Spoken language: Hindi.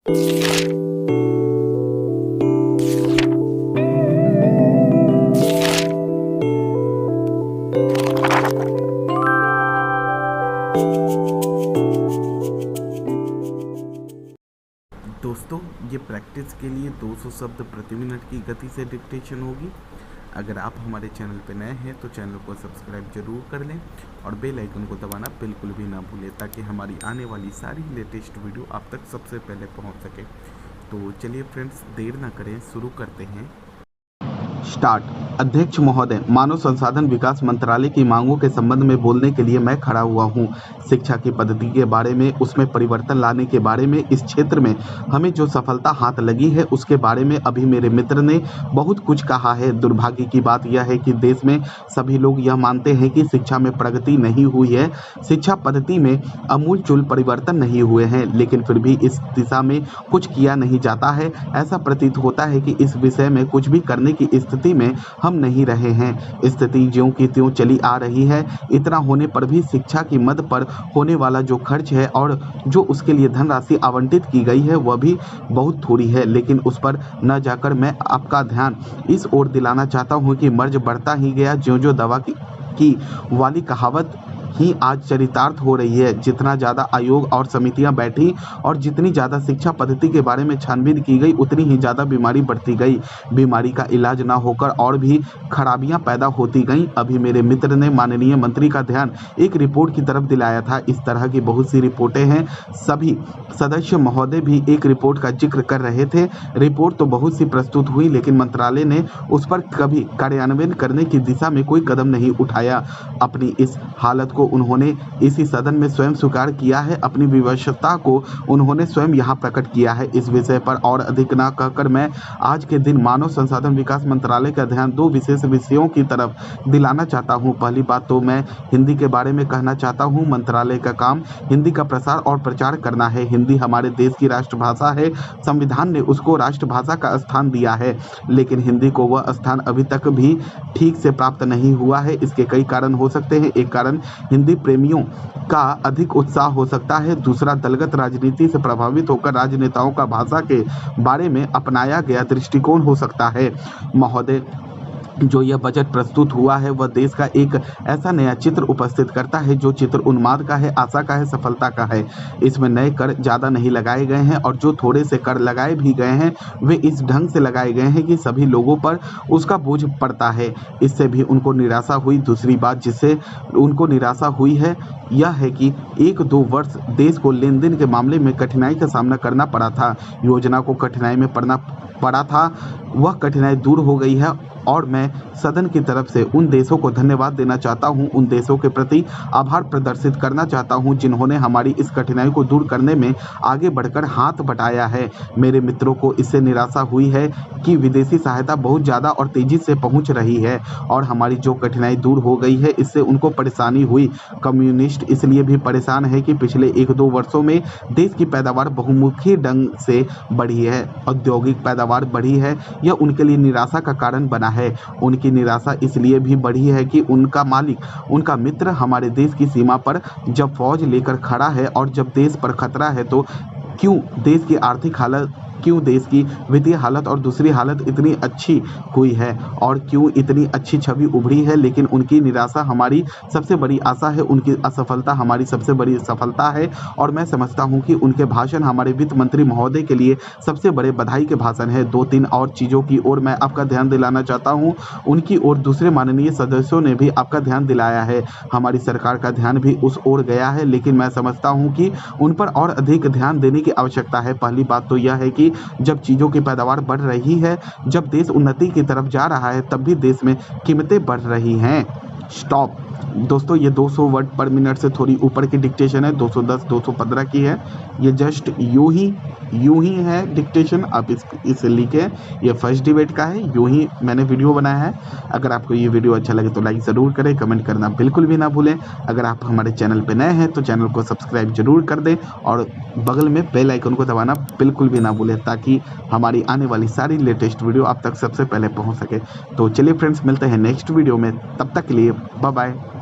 दोस्तों, ये प्रैक्टिस के लिए 200 शब्द प्रति मिनट की गति से डिक्टेशन होगी। अगर आप हमारे चैनल पर नए हैं तो चैनल को सब्सक्राइब जरूर कर लें और बेल आइकन को दबाना बिल्कुल भी ना भूलें ताकि हमारी आने वाली सारी लेटेस्ट वीडियो आप तक सबसे पहले पहुंच सके। तो चलिए फ्रेंड्स, देर ना करें, शुरू करते हैं। स्टार्ट। अध्यक्ष महोदय, मानव संसाधन विकास मंत्रालय की मांगों के संबंध में बोलने के लिए मैं खड़ा हुआ हूं। शिक्षा की पद्धति के बारे में, उसमें परिवर्तन लाने के बारे में, इस क्षेत्र में हमें जो सफलता हाथ लगी है उसके बारे में अभी मेरे मित्र ने बहुत कुछ कहा है। दुर्भाग्य की बात यह है कि देश में सभी लोग यह मानते हैं कि शिक्षा में प्रगति नहीं हुई है, शिक्षा पद्धति में आमूलचूल परिवर्तन नहीं हुए हैं, लेकिन फिर भी इस दिशा में कुछ किया नहीं जाता है। ऐसा प्रतीत होता है कि इस विषय में कुछ भी करने की स्थिति में हम नहीं रहे हैं। स्थिति ज्यों की त्यों चली आ रही है। इतना होने पर भी शिक्षा की मद पर होने वाला जो खर्च है और जो उसके लिए धनराशि आवंटित की गई है वह भी बहुत थोड़ी है। लेकिन उस पर न जाकर मैं आपका ध्यान इस ओर दिलाना चाहता हूं कि मर्ज बढ़ता ही गया ज्यों ज्यों दवा की वाली कहावत ही आज चरितार्थ हो रही है। जितना ज़्यादा आयोग और समितियां बैठी और जितनी ज़्यादा शिक्षा पद्धति के बारे में छानबीन की गई उतनी ही ज़्यादा बीमारी बढ़ती गई। बीमारी का इलाज ना होकर और भी खराबियां पैदा होती गईं। अभी मेरे मित्र ने माननीय मंत्री का ध्यान एक रिपोर्ट की तरफ दिलाया था। इस तरह की बहुत सी रिपोर्टें हैं। सभी सदस्य महोदय भी एक रिपोर्ट का जिक्र कर रहे थे। रिपोर्ट तो बहुत सी प्रस्तुत हुई लेकिन मंत्रालय ने उस पर कभी कार्यान्वयन करने की दिशा में कोई कदम नहीं उठाया। अपनी इस हालत को उन्होंने इसी सदन में स्वयं स्वीकार किया है। अपनी विवशता को उन्होंने स्वयं यहाँ प्रकट किया है। इस विषय पर और अधिक ना कहकर मैं आज के दिन मानव संसाधन विकास मंत्रालय का ध्यान दो विशेष विषयों की तरफ दिलाना चाहता हूँ। पहली बात तो मैं हिंदी के बारे में कहना चाहता हूँ। मंत्रालय का काम हिंदी का प्रसार और प्रचार करना है। हिंदी हमारे देश की राष्ट्रभाषा है। संविधान ने उसको राष्ट्रभाषा का स्थान दिया है, लेकिन हिंदी को वह स्थान अभी तक भी ठीक से प्राप्त नहीं हुआ है। इसके कई कारण हो सकते हैं। एक कारण हिंदी प्रेमियों का अधिक उत्साह हो सकता है। दूसरा, दलगत राजनीति से प्रभावित होकर राजनेताओं का भाषा के बारे में अपनाया गया दृष्टिकोण हो सकता है। महोदय, जो यह बजट प्रस्तुत हुआ है वह देश का एक ऐसा नया चित्र उपस्थित करता है जो चित्र उन्माद का है, आशा का है, सफलता का है। इसमें नए कर ज़्यादा नहीं लगाए गए हैं और जो थोड़े से कर लगाए भी गए हैं वे इस ढंग से लगाए गए हैं कि सभी लोगों पर उसका बोझ पड़ता है। इससे भी उनको निराशा हुई। दूसरी बात जिससे उनको निराशा हुई है यह है कि 1-2 वर्ष देश को लेन देन के मामले में कठिनाई का सामना करना पड़ा था। योजना को कठिनाई में पड़ा था, वह कठिनाई दूर हो गई है और मैं सदन की तरफ से उन देशों को धन्यवाद देना चाहता हूं, उन देशों के प्रति आभार प्रदर्शित करना चाहता हूं जिन्होंने हमारी इस कठिनाई को दूर करने में आगे बढ़कर हाथ बटाया है। मेरे मित्रों को इससे निराशा हुई है कि विदेशी सहायता बहुत ज़्यादा और तेज़ी से पहुंच रही है और हमारी जो कठिनाई दूर हो गई है इससे उनको परेशानी हुई। कम्युनिस्ट इसलिए भी परेशान है कि पिछले 1-2 वर्षों में देश की पैदावार बहुमुखी ढंग से बढ़ी है, औद्योगिक पैदावार बढ़ी है। यह उनके लिए निराशा का कारण बना है। उनकी निराशा इसलिए भी बढ़ी है कि उनका मालिक, उनका मित्र हमारे देश की सीमा पर जब फौज लेकर खड़ा है और जब देश पर खतरा है तो क्यों देश की आर्थिक हालत, क्यों देश की वित्तीय हालत और दूसरी हालत इतनी अच्छी हुई है और क्यों इतनी अच्छी छवि उभरी है। लेकिन उनकी निराशा हमारी सबसे बड़ी आशा है, उनकी असफलता हमारी सबसे बड़ी सफलता है। और मैं समझता हूं कि उनके भाषण हमारे वित्त मंत्री महोदय के लिए सबसे बड़े बधाई के भाषण है। 2-3 और चीज़ों की ओर मैं आपका ध्यान दिलाना चाहता हूँ। उनकी ओर दूसरे माननीय सदस्यों ने भी आपका ध्यान दिलाया है। हमारी सरकार का ध्यान भी उस ओर गया है, लेकिन मैं समझता हूँ कि उन पर और अधिक ध्यान देने की आवश्यकता है। पहली बात तो यह है कि जब चीज़ों की पैदावार बढ़ रही है, जब देश उन्नति की तरफ जा रहा है, तब भी देश में कीमतें बढ़ रही हैं। स्टॉप। दोस्तों, ये 200 वर्ड पर मिनट से थोड़ी ऊपर की डिक्टेशन है, 210 215 की है। ये जस्ट यूं ही है डिक्टेशन, आप इसे लिखें। ये फर्स्ट डिबेट का है, यूं ही मैंने वीडियो बनाया है। अगर आपको ये वीडियो अच्छा लगे तो लाइक ज़रूर करें, कमेंट करना बिल्कुल भी ना भूलें। अगर आप हमारे चैनल पर नए हैं तो चैनल को सब्सक्राइब जरूर कर दें और बगल में बेल आइकन को दबाना बिल्कुल भी ना भूलें ताकि हमारी आने वाली सारी लेटेस्ट वीडियो आप तक सबसे पहले पहुँच सके। तो चलिए फ्रेंड्स, मिलते हैं नेक्स्ट वीडियो में। तब तक के लिए बाय बाय।